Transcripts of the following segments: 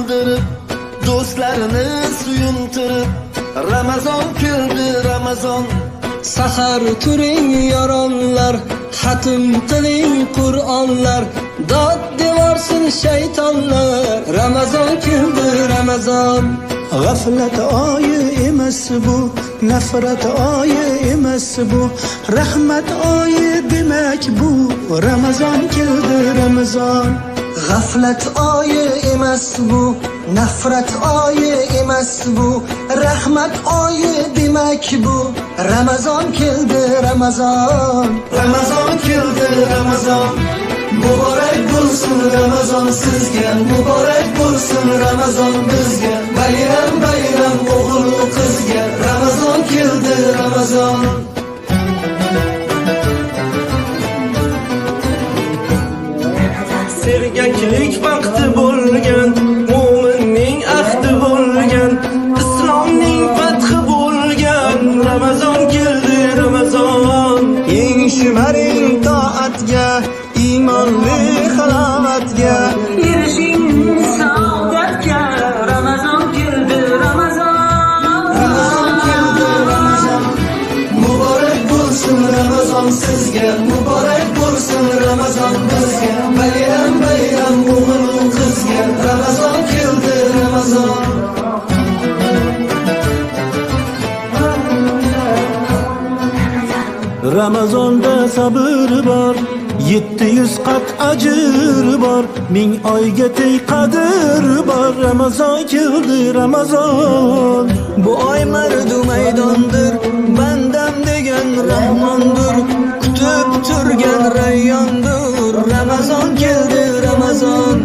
güldürüp do'stlarini suyuntirib Ramazon keldi Ramazon. Sahar turing yoronlar, xatm qiling Qur'onlar, dod devorsin shaytonlar. Ramazon keldi Ramazon. G'aflat oyi emas bu, nafrat oyi emas bu, rahmat oyi demak bu. Ramazon keldi Ramazon. G'aflat oyi emas bu, nafrat oyi emas bu, rahmat oyi demak bu. Ramazon keldi Ramazon. Ramazon keldi Ramazon. Muborak bo'lsin Ramazon sizga, muborak bo'lsin Ramazon bizga. Bayram bayram o'g'il qizga, Ramazon keldi Ramazon. Sergaklik vaqti bo'lgan, mo'minning ahdi bo'lgan, islomning fathi bo'lgan. Ramazon keldi Ramazon. Eng shimaring toatga, iymonli halovatga, Erishing saodatga. Ramazon keldi Ramazon. Ramazon keldi Ramazon. Muborak bo'lsin Ramazon sizga, muborak bo'lsin Ramazon bizga. Bayram bayram o'g'il qizga, Ramazon keldi Ramazon. Ramazonda sabr bor, 700 qat ajr bor, 1000 oyga teng qadr bor. Ramazon keldi Ramazon. Bu oy mardu maydondir, bandam degan Rahmondir, kutib turgan rayyondir. Ramazon keldi Ramazon.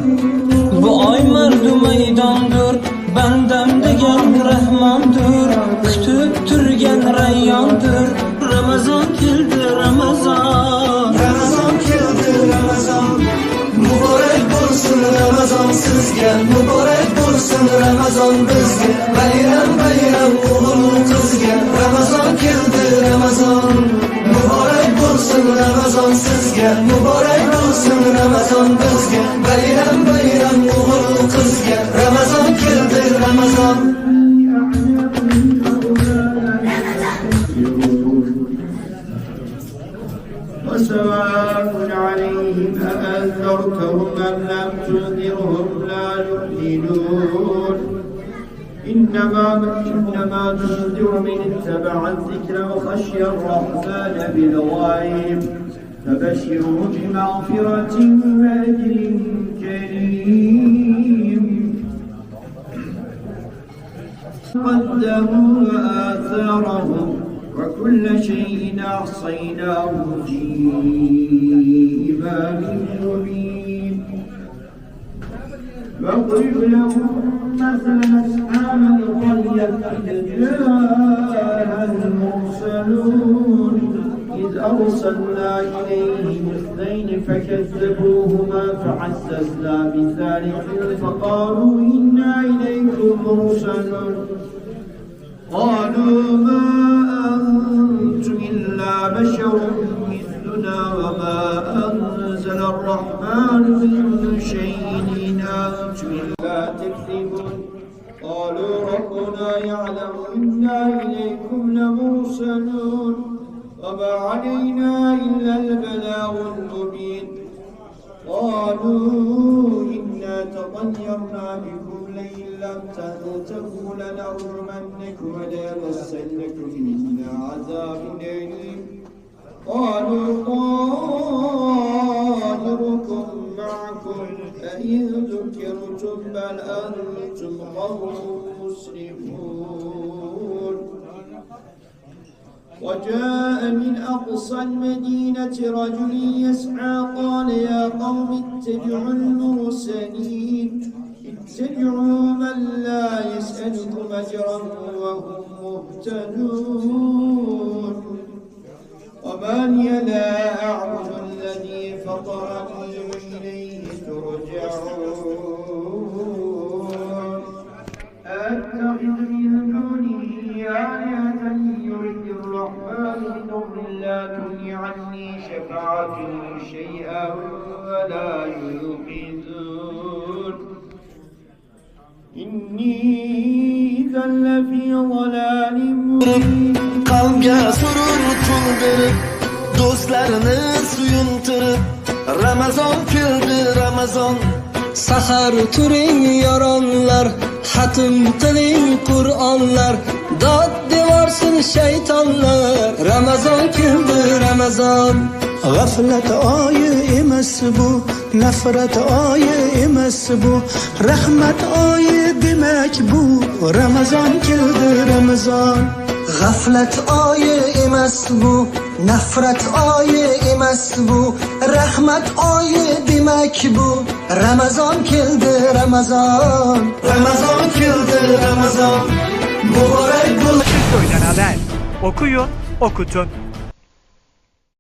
Bu oy mardu maydondir, bandam degan Rahmondir, kutib turgan rayyondir. Ramazon keldi Ramazon. Ramazon keldi Ramazon. Muborak bo'lsin Ramazon sizga, muborak bo'lsin Ramazon bizga. Bayram bayram o'g'il qizga, Ramazon keldi Ramazon. Muborak bo'lsin Ramazon sizga, muborak bo'lsin Ramazon bizga. Bayram bayram o'g'il qizga, Ramazon keldi Ramazon. وسواء عليهم أأنذرتهم أم لم تنذرهم لا يؤمنون إنما تنذر من اتبع الذكر وخشي الرحمن بالغيب فبشره بمغفرة وأجر كريم قدموا وآثارهم وكل شيء أحصيناه في إمام مبين واضرب لهم مثلا أصحاب القرية إذ جاءها المرسلون إذ أرسلنا إليهم اثنين فكذبوهما فعززنا بثالث فقالوا إنا إليكم مرسلون قالوا ما أنتم إلا بشر مثلنا وما أنزل الرحمن من شيء إن أنتم إلا تكذبون قالوا ربنا يعلم إنا إليكم لمرسلون وما علينا إلا البلاغ المبين قالوا إنا تطيرنا بكم لئن لم تنتهوا لنرجمنكم وليمسنكم منا عذاب أليم قالوا طائركم معكم أئن ذكرتم بل أنتم قوم مسرفون وجاء من أقصى المدينة رجل يسعى قال يا قوم اتبعوا المرسلين اتبعوا من لا يسألكم أجرا وهم مهتدون وما لي لا أعبد الذي فطرني وإليه ترجعون أتخذ من دونه آلهة يرد الرحمن بضر لا تغني عني شفاعتهم شيئا ولا ينقذون إني إذا لفي ضلال مبين Qalbga surur to'ldirib do'stlarini suyuntirib Ramazon keldi Ramazon Sahar turing yoronlar, xatm qiling Qur'onlar, dod devorsin shaytonlar. Ramazon keldi Ramazon. G'aflat oyi emas bu, nafrat oyi emas bu, rahmat oyi demak bu. Ramazon keldi Ramazon. G'aflat oyi emas bu, nafrat oyi emas bu, rahmat oyi demak bu. Ramazon keldi Ramazon. Ramazon keldi Ramazon. Muborak bo'lsin. Köyden Haber. Okuyun, okutun.